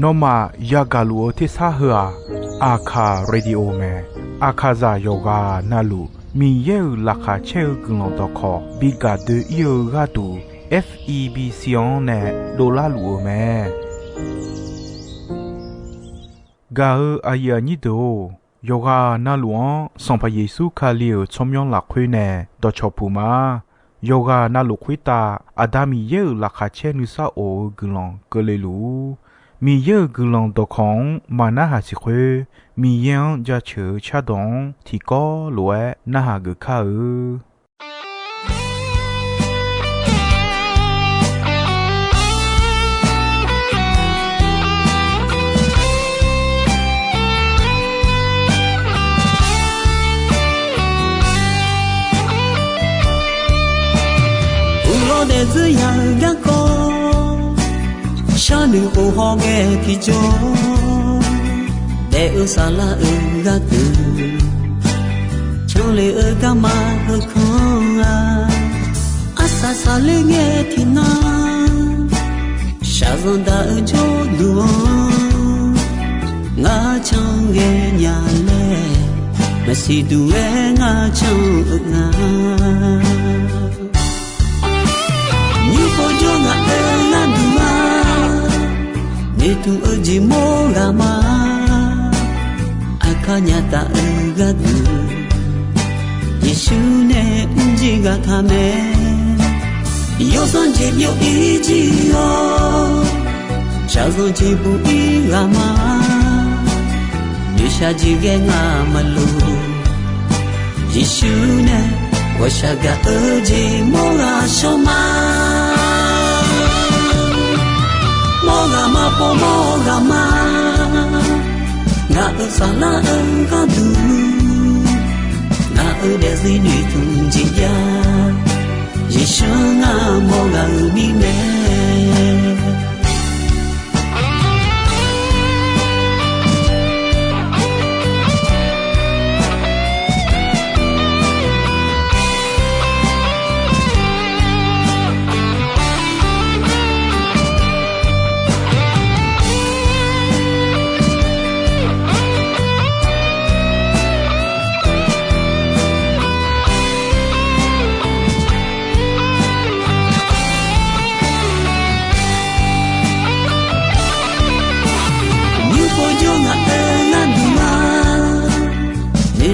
นอมายากาลูที่ซาเฮออาคาเรดิโอเมอาคาซาโยกานาลูมีเยอลักาเชลกลองตอคอบิกาเดเยกาตู FEB ซิออนเนโดลาลูเมกาอายานิโดโยกานาลวงสัมพเยซูคาเลียวชมยองหลักคุยเนดอชอปูมาโยกานาลุคุยตาอาดามีเยอลักาเชนุซาโอกลองกเลลูมีเยอะกลองตอของมานาหาสิคุมียังจะเชื่อชาดงที่ก็ลวยนาหากข้าเดซยังกักฉันนึกโอฮองเอที่จอเดอุสาลากักช่างเลกามาคงอาสาสาเลเงที่นาชาซอนดาจอดูงาช่างเงยาเลมาสิดูเองาช่างงาPojona elandua Netu uji morama Akanya ta egadu Yesu ne unjiga kame Yosan jebyo ijiyo Shazon jibu irama Yusha jige nga malu Yesu ne Washaga uji mora shoma Mogama po mogama Nga usala engkadu Nga udezi nuitunjiya Yeshu nga moga umime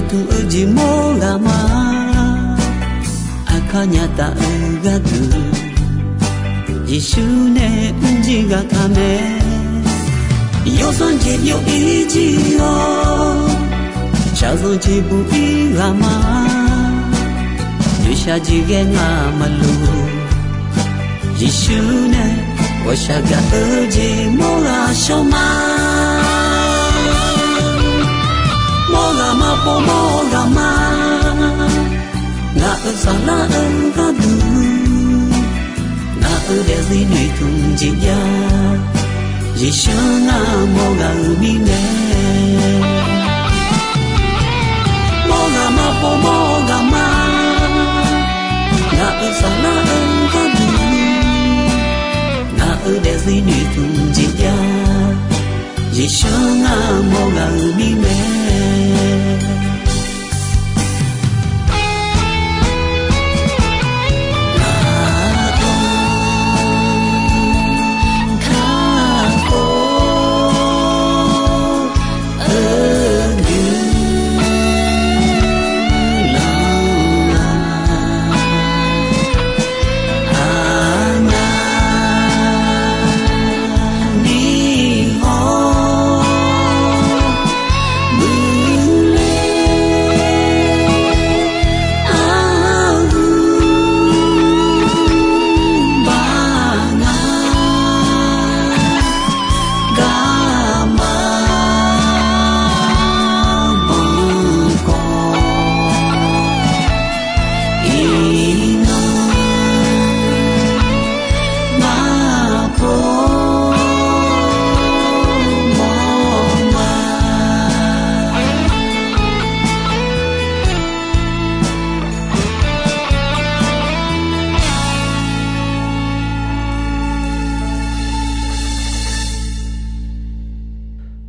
Tu uji morama Akanya ta egadu Yesu ne unjiga kame Yosan jebyo ijiyo Shazon jibu irama Yusha jige nga malu Yesu ne washaga uji mora shoma Mogama po mogama Nga usala engkadu Nga udezi nuitunjiya Yeshu nga moga umime Mogama po mogama Nga usala engkadu Nga udezi nuitunjiya Yeshu nga moga umime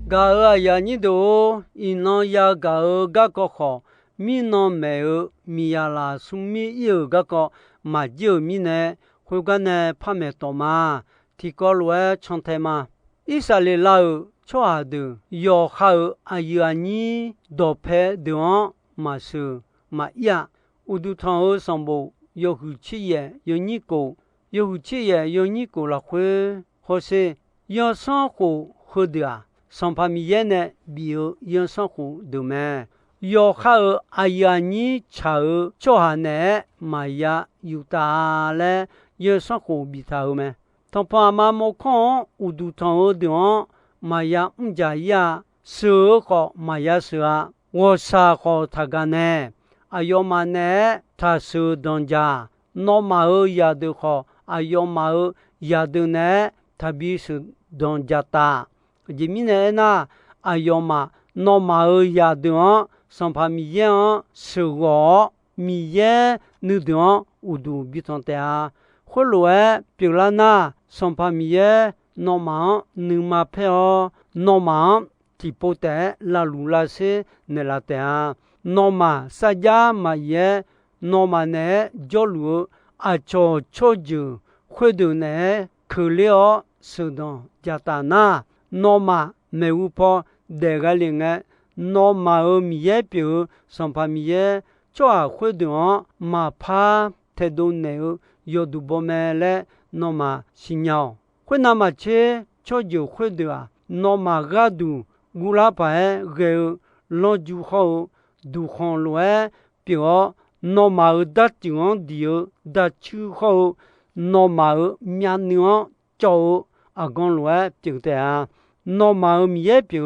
Gà ya ni do ino ya gà ga ko kho mi no me mi ya la su mi yu ga ko ma jiu mi ne hu ga ne pa me to ma ti ko lue chong te ma isa le la cho a de yo ha a ya ni do pe de ma su ma ya u du thong song bo yo hu chi ye yo ni ko la hu ho se yo san ko hu de a son pa mi ye ne bi yo san ko de me yo ha a ya ni cha cho ha ne ma ya yu ta le yo san ko bi ta me ton pa ma mo kon u du thong de ma ya ja ya su ko ma ya su a wo sa ko ta ga ne ayo ma ne ta su don ja no ma ya de ko ayo ma ya de ne ta bi su don ja ta ji mi ne na ayo ma no ma ya de son pa mi ye su go mi ye nu de u du bi ton te a ho lo e pi la na son pa mi ye no ma nu ma pe no ma ti po te la lu la se ne la te a no ma sa ja ma ye no ma ne jo lu a cho ju hu du ne ku le o su don ja ta na no ma me u po de ga le nge no ma mi ye pi son pa mi ye cho a hu du ma pa te do ne yo du bo me le no ma si nyao hu na ma che cho ju hu du a no ma ga du gu la pa ge lo ju ho du khon lo pi no ma da ti di da chu ho no ma mya ni cho a gon lo ti te a no ma mi ye pi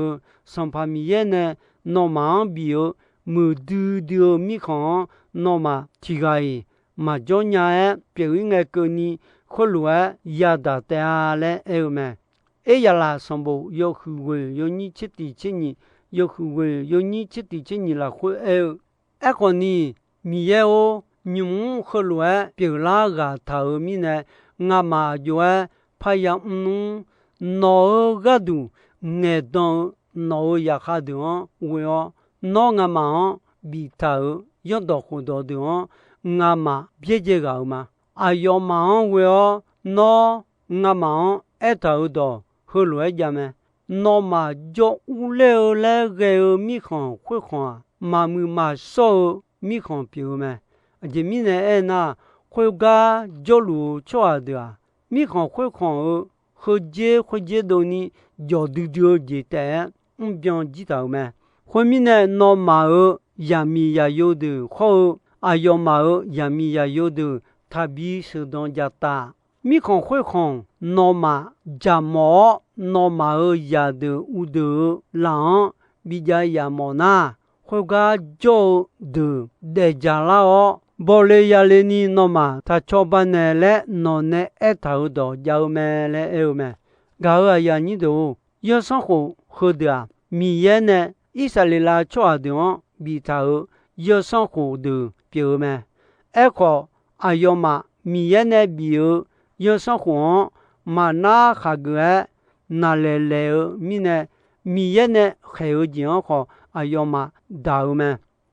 son pa mi ye ne no ma bi mu du mi khon no ma ti gai ma jo nya pi nge ko ni kho lo ya da te a le me ya la son bo yo hu we yo ni chi ti chi ni yo hu we yo ni chi ti chi ni la khu ko ni mi ye o ni mu kho lo pi la ga ta mi ne nga ma jo pa ya nu no ga du ne don no ya kha du we no nga ma bi ta yo do khu do du nga ma bie je ga ma a yo ma we no nga ma ta do hu lo ja me no ma jo u le ge mi khon khu khon ma mu ma so mi khon pi me je mi ne na khu ga jo lu cho a de mi khon khu khon ho je do ni jo du je te bien ji ta me khu mi ne no ma ya mi ya yo de ho a yo ma ya mi ya yo de ta bi se don ja ta mi khon khu khon no ma ja mo no ma ya de u de la bi ja ya mo na khu ga jo de ja la bo le ya le ni no ma ta cho ba ne le no ne ta do ja me le me ga ya ni do yo san ho ho de mi ye ne isa le la cho de bi ta yo san ho de pi me ko ayo ma mi ye ne bi yo san ho ma na kha ge na le mi ne mi ye ne khe ji ko ayo ma da me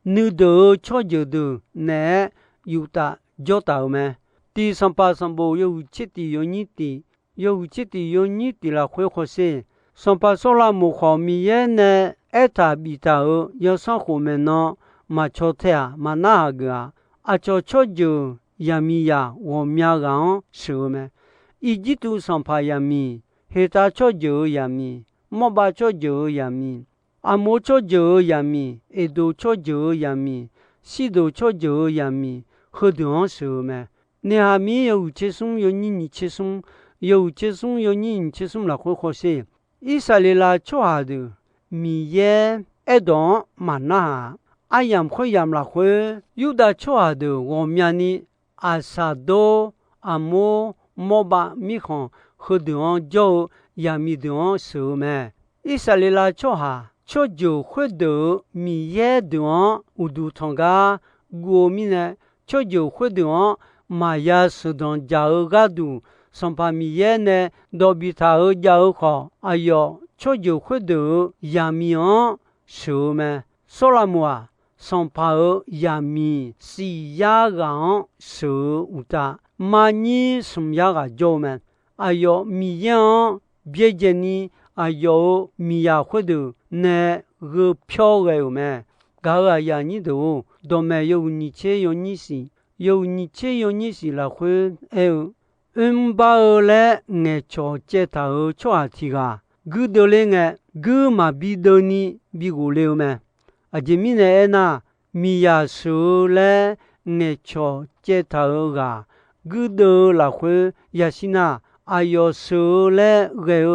nu do cho ju du ne yu ta jo ta me ti sam pa sam bo yo chi ti yo ni ti la khwe kho se sam pa so la mo kho mi ye ne ta bi ta yo san ho me no ma cho te ma na ga a cho ju ya mi ya wo mya ga su me i ji tu sam pa ya mi he ta cho ju ya mi mo ba cho ju ya mi a mo cho ju ya mi e do cho ju ya mi si do cho ju ya mi ho do su me ne ha mi yo che sum yo ni che sum yo ni che sum la kho se i sa le la cho ha de mi ye e do ma na a yam kho yam la kho yu da cho ha de wo mya ni a sa do a mo ba mi khon ho do jo ya mi do su me i sa le la cho ha cho ju khu do mi ye do u du thong ga go mi ne cho ju khu do ma ya su don ja ga du son pa mi ye ne do bi ta ja kho ayo cho dù khuyết được yami on sự mà số là mùa song pa yami si ya gang sự uta mà ni sum ya ga jo mà ayo mi yan bie jeni ayo mi ya khuyết được nè gư phiêu gầy mà gà ya ni đồ đồ mẹ yêu ni chế yêu ni si là khuyết ba lẽ nghe cho chế thảo cho à thì gà gư đồ lên nghe gư mà bị đồ ni bị gù lêu mà à chỉ mi này na mi ya su lẽ nghe cho chế thảo gà gư đồ là khuyết ya sina ayo su lẽ gầy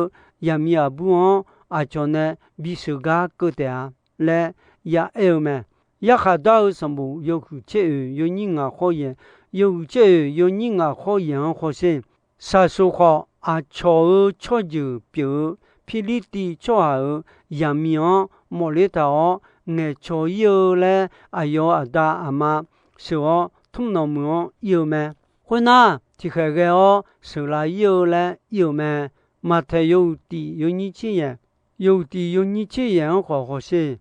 ya mi à buông à cho nên bị sự gà cơ thể lẽ ya mà ya khá đau sầm bù yêu khu chế yêu những ngà khó yên yêu chế yêu những ngà khó yên khó sinh sa số khó à cho dự biểu phi lý ti cho ở yam miệng mồ lê tao nghe cho yêu lẽ ayo à đa à mà sự thông nào muốn yêu mà hôm na thì khai cái sự là yêu lẽ yêu mà thấy yêu ti yêu như thế vậy yêu ti yêu như thế vậy khó sinh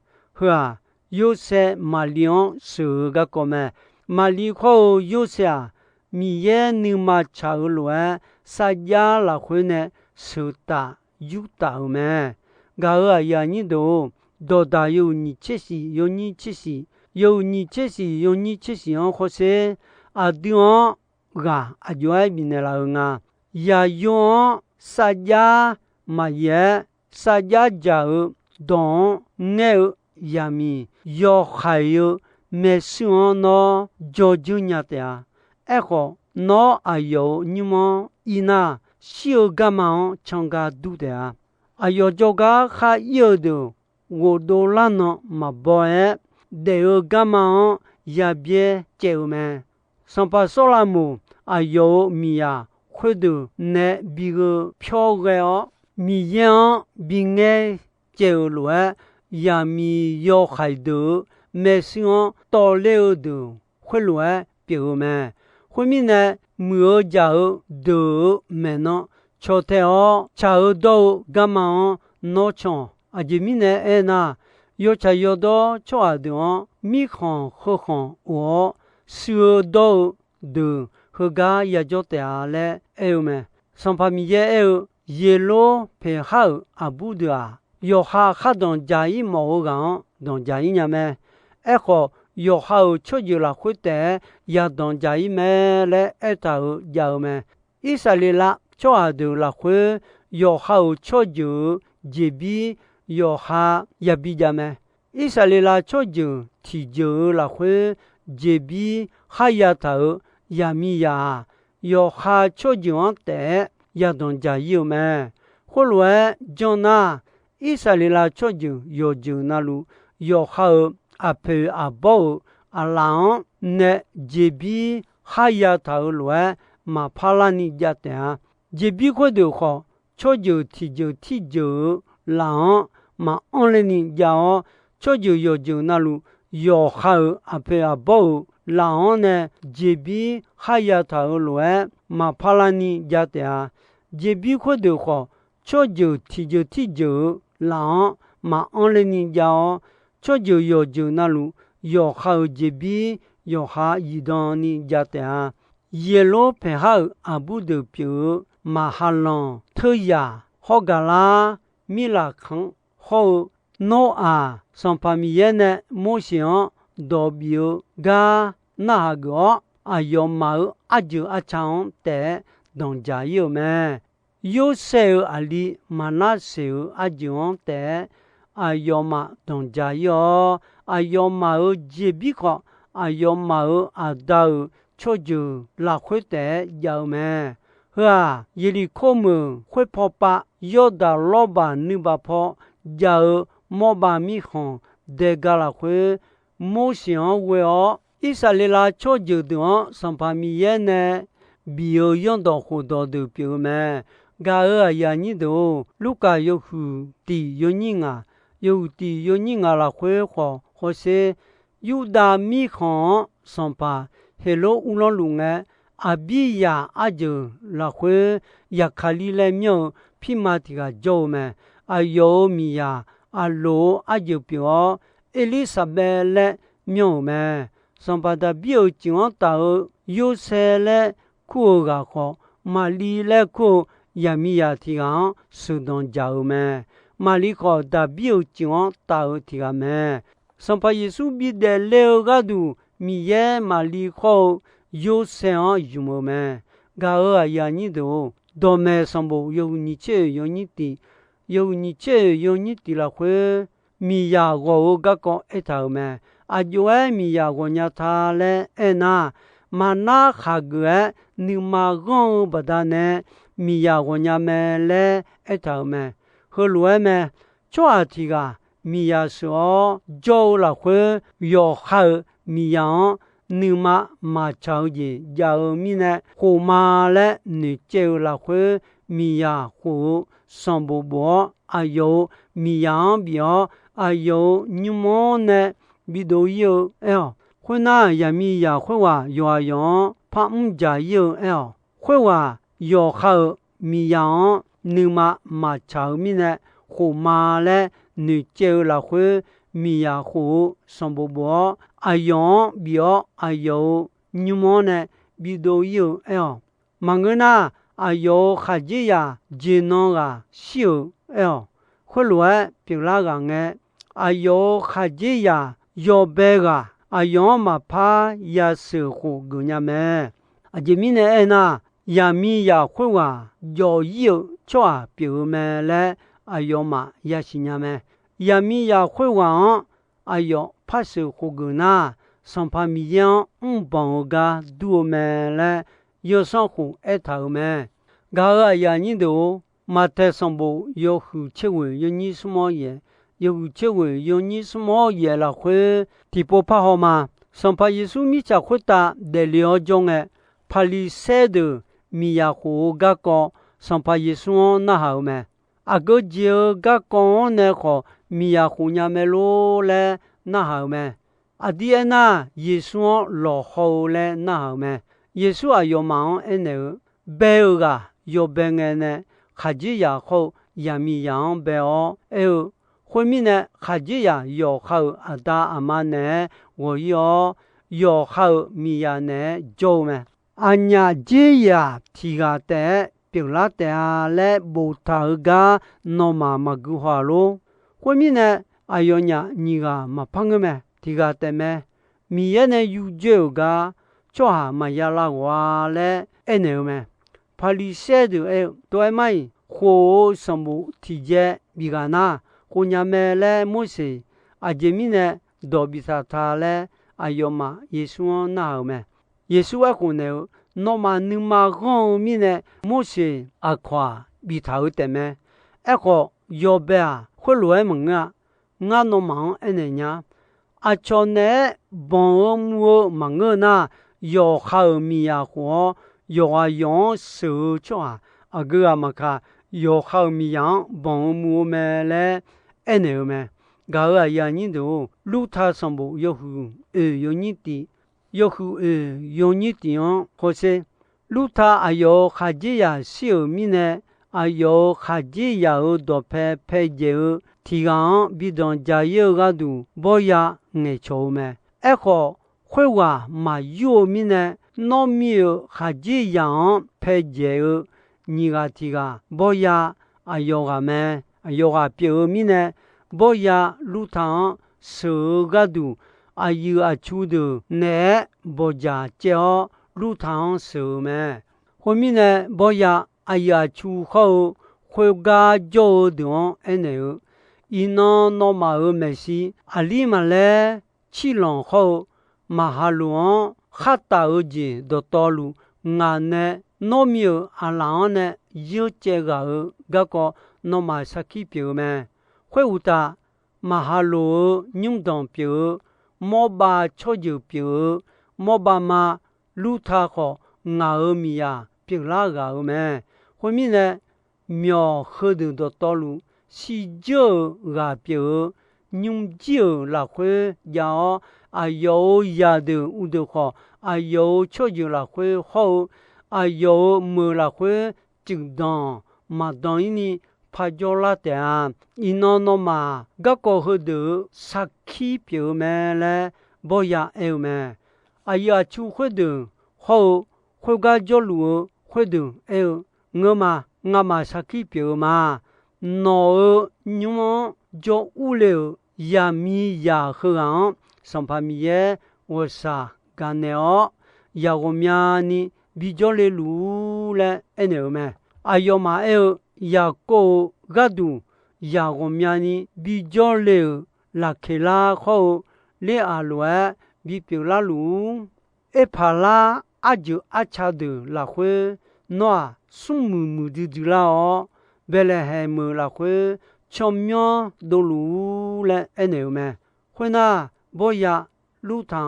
hả yêu sẽ mà liang sự cái có mà li khó yêu sẽ mi ye ni mà chào lúa sa ya là khuyên nè sự ta yêu ta mà gà ở nhà như đồ ta yêu như thế gì yêu như thế gì yêu như thế gì yêu như thế gì ông khó sẽ à điều gà à điều ai bị nè là ngà ya yêu sa ya mà ye sa ya giàu don nghe yami yo khayo mesion no jojunya tea echo no ayo nyimo ina shio gama changa dudea ayo joga kha yodo wodolano maboe de gama yabie cheume sampa solamo ayo mia khwedu ne bigo phyoge miyan binge cheulwe yami yo khaidu mesion to leudu khwelwe piume khwimine muo jao do meno choteo chao do gama no chon ajimine ena yo chayo do choadu mi khon khon o su do de hoga ya jotea le eume son famille eu yelo pe hao abudua yo ha don jai mo gan don jai nyame echo yo ha cho ju la khute ya don jai me le eta ya me isalila cho adu la khu yo ha cho ju jebi yo ha ya bi jame isalila cho ju ti ju la khu jebi ha ya ta ya mi ya yo ha cho ju te ya don jai me khulwe jona isalila choju yoju nalu yo ha ape abo alan ne jebi haya taulwe ma phalani jata jebi ko de kho choju tijo la ma onleni jao choju yoju nalu yo ha ape abo la ne jebi haya taulwe ma phalani jata jebi ko de kho choju tijo la ma onleni jao choju yoju nalu yo ha jebi yo ha yidani jata yelo pe ha abu de pyo mahalon thoya hogala mila khang ho no a son famille ne motion dobio ga na go ayoma aju achang te don ja yo me yo se ali manase ajon te ayoma don ja yo ayoma jebi ko ayoma adau choju la khwete yao me ha yili komu khwe pho pa yoda loba ni ba pho yao mo ba mi khon de gala khwe mo xian we o isalela choju do sampa mi ye ne bio yon do khu do de pyo me ga ya ni do luka yo hu ti yo ni nga la khwe kho ho se yuda mi khon sampa hello ulon lunga abiya ajo la khwe ya khali le myo phimati ga jo me 阿有米呀阿罗阿就表伊丽莎白嘞妙咩，上巴的表讲到有些嘞苦个好，玛丽嘞苦也米呀提昂手动教咩，玛丽好的表讲到提个咩，上巴耶稣比的六个度米耶玛丽好有些啊有么咩，个啊呀你都多咩上部有你这有你的。有你这有你的了会米呀我个讲一头咩？啊有哎米呀我伢他嘞哎那嘛那下个你嘛讲不得呢？米呀我伢咩嘞一头咩？和路咩？抓提个米呀说做了会要好米呀。你嘛超级要米呢？胡嘛嘞？你就了会米呀胡。上不波，还有米阳表，还有你们呢，比都有哎呀，会那也米呀会话要用，怕唔加有哎呀，会话要好米阳，你嘛炒米呢，胡嘛嘞，你就了会米呀胡上不波，还有表还有你们呢，比都有哎呀，忙个那。啊有哈子呀，技能啊，修哎哟，回来别那个哎，啊有哈子呀，要白个，啊有嘛怕也是乎个伢们，啊这面呢哎那，也米也会话，要有抓别们来，啊有嘛也是伢们，也米也会话，啊有怕是乎个那，上怕米样帮个多们来。有上户爱头咩？个呀你都马太上部有后七位有你什么嘢？有七位有你什么嘢了会地步怕好吗？上怕耶稣米家回答的两种诶，怕你塞的米呀户个讲上怕耶稣那好咩？啊个就个讲呢好米呀户伢咩路嘞那好咩？啊啲那耶稣落后嘞那好咩？耶稣啊有忙哎呢，白个有白个呢，哈子也好，也米样白哦，哎呦，后面呢哈子也有好阿大阿妈呢，我有好米呀呢做咩？俺呀这呀提个的，别拉的来不头个那嘛句话咯，后面呢哎呦呀你个嘛碰个咩？提个的咩？米呀呢有做个。做下嘛呀啦话嘞，哎呢咩？怕你写的哎，对咪？火什么体检比个那？火伢咩嘞？么事？啊这面呢？多比萨他嘞？哎呦嘛，耶稣那好咩？耶稣啊可能那么你嘛讲面呢？么事啊夸比他的咩？哎个要不啊？会来问啊？俺那忙哎呢呀？啊叫呢帮我忙个那？要好米呀火，要用手抓，啊个啊嘛卡，要好米样帮我们嘞，哎呢么？个啊呀你都路途上部有户有你的，有户有你的样，或是路途啊有哈子呀小米呢，啊有哈子呀多配酒，提纲比当加油个都不呀爱抽么？哎好。会话嘛有米呢？糯米还这样配节哦，你个提个不呀？啊有个咩？啊有个表米呢？不呀？路汤手个都啊有啊出的呢？不呀叫路汤手咩？后面呢？不呀？啊有啊出后会个叫的哎呢？伊那嘛有没事？啊里嘛嘞？起浪后。马哈鲁哈达尔吉的道路，俺呢，糯米阿郎呢，有这个那么啥去表咩？会有的马哈鲁运动表，莫把车就表，莫把嘛路他好俺米呀，表那个咩？后面呢，苗河的道路，是就个表，用就那会要。啊有呀的有的好，啊有吃就了会好，啊有没了会就当嘛当呢怕叫拉点，一闹闹嘛，个个后头杀气表面嘞，不也有咩？哎呀，就会头好，会个叫路会头有我嘛杀气表嘛，闹你们叫无聊也米也好啊，上怕米耶我啥干呢哦，也我面呢比较来路嘞，哎有咩？哎呀嘛有。ya ko gadu ya gomiani bi jole la khela kho le alwa bi pula lu e phala aju acha de la khwe no sumu mu du la o bele he mu la khwe chomyo do lu le ene me khwe na bo ya lu ta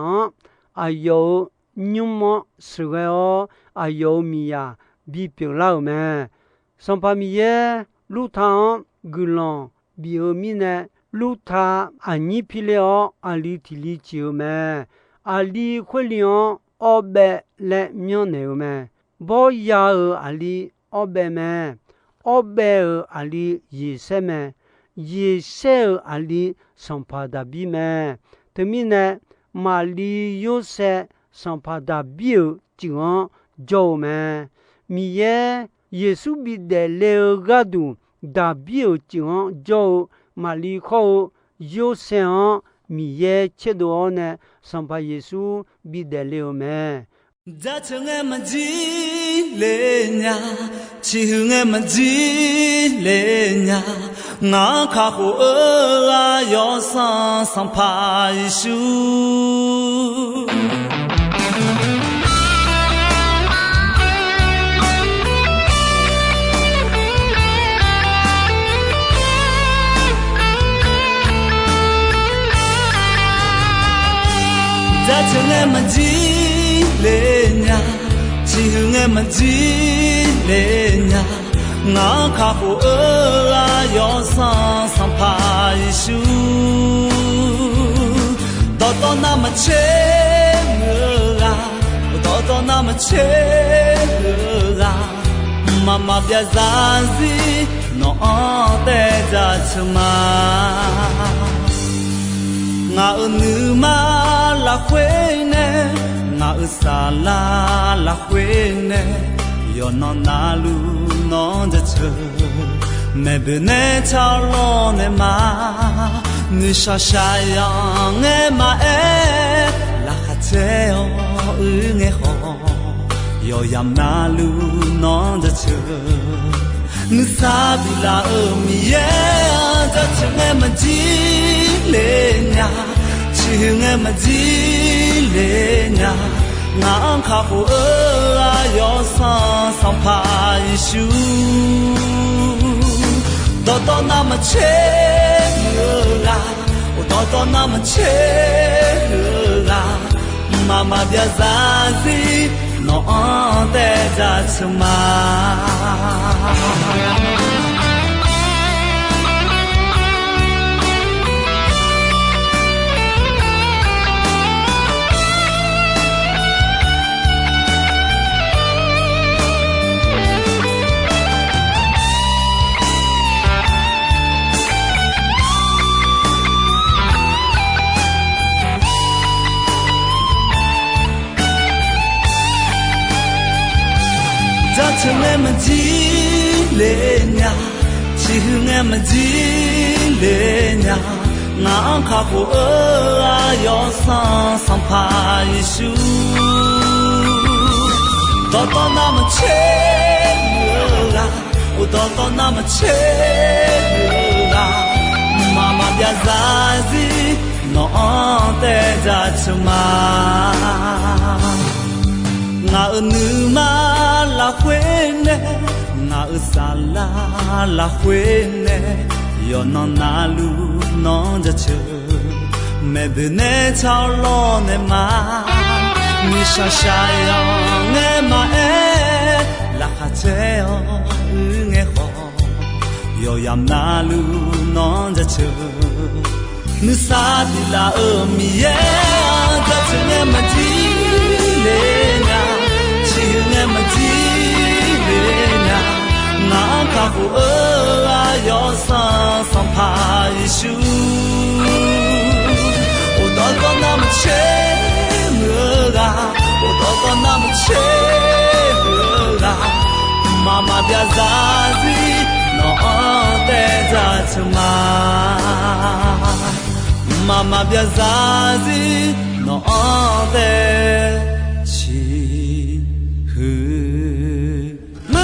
ayo nyumo swe o ayo mi ya bi pula me上把米耶路汤古浪比尔米呢路他安尼皮了安里提里酒咩安里会了二百来苗牛咩包牙儿安里二百咩二百儿安里一些咩一些儿安里上把达比咩对面呢马里有些上把达比尔就安做咩米耶耶稣比的了个度大表讲就马里口有想米耶切多呢上把耶稣比的了没在城俺们几嘞呀去俺们几嘞呀俺卡户啊要上怕耶稣在城俺们几嘞呀，去俺们几嘞呀，俺卡户啊要上怕耶稣，到那么切啊，到那么切啊，妈妈别着急，我带着出嘛。ngã nữ ma là quê nè ngã xa là quê nè yo nó na lu nóจะเธอแม่เบเนชาโลเนมานึชาชายองเอมาเอละคาเจโอเงฮอยอยามนาลูน้องจะเธอนึกซาบิลามีเยจะเธอแม่มาจีเลญาชิงแม่มาจีเลญางานข้าหูอายอสังพายิชูตอนามาเชลาตอนามาเชลามามาเดียซาซีน้องแต่จะชมา情爱们记嘞呀，情爱们记嘞呀，俺卡户要上怕耶稣，到那么切啦，我到那么切啦，妈妈别着急，我带着出嘛。ngã nữ ma là quên nè ngã xa là quên nè yo nó na lu nóจะเธอแม่เบเนชาโลเนมานิชาชายองเงมาเอละคาเจโอเงฮอยอยามนาลูน้องจะเธอนึกซาดิลามีเยจะเธอเงมาจีเลนะ情爱么记嘞呀，哪卡户要上怕耶稣，我祷告那么切了啊，我祷告那么切了啊，妈妈别在意，孬得在什么？妈妈别在意，孬得起妈。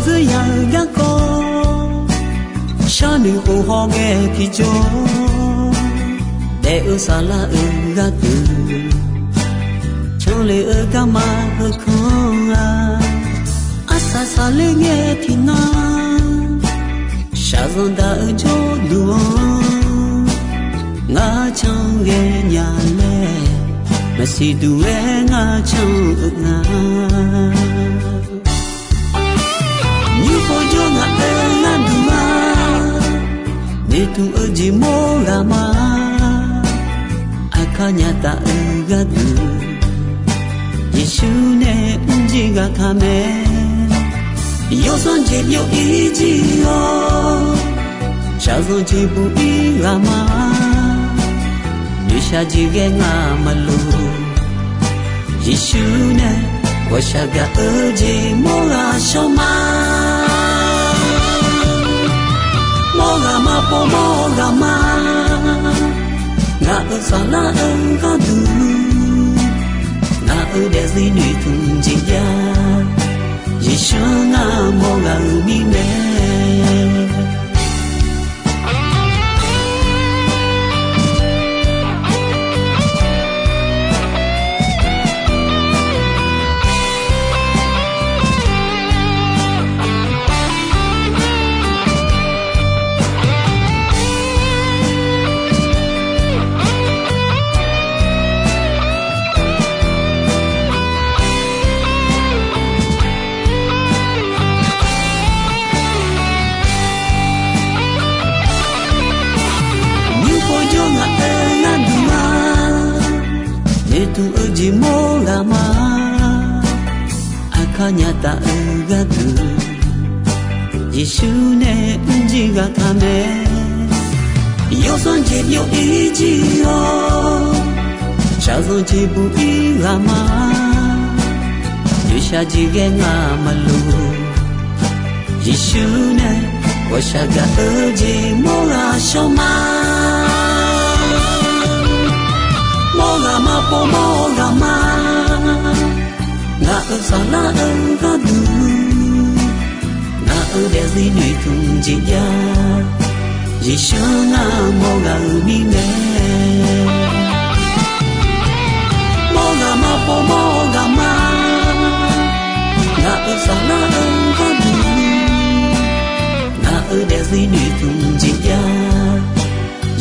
这样一个小女孩好爱体重，带有啥啦个的，从来干嘛何空啊？阿萨萨来爱体那，下上大就路，我唱爱伢嘞，那是都爱我唱啊。Itu uji morama akanya ta gadu Yeshune unjiga kame yo sonje yo iji yo shazonje bu irama yesha jige ngamalu Yeshune washaga uji mora shoma Mogama po mogama na sana engkadu na udezi ni tunjia yeshana moga umime Itu uji morama akanya ta gadu Yeshune unjiga kame yo sonje yo iji yo shazonje bu irama yesha jige ngamalu Yeshune washaga uji mora shoma Mogama po mogama na sana engkadu na udezi ni tunjia yeshana moga umime Mogama po mogama na sana engkadu na udezi ni tunjia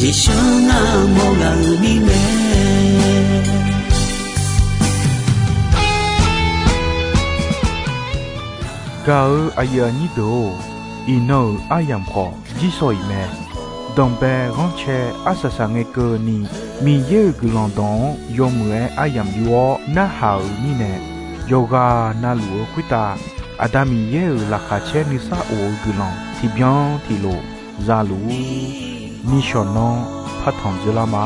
yeshana moga umime Gao ayani do ino ayam kho jisoi me dombe ronche asasange ko ni mi ye gulondon yomwe ayam yo na hau ni ne yoga na luo kwita adami ye la khache ni sa o gulon ti bien ti lo zalu ni shonon phathon jela ma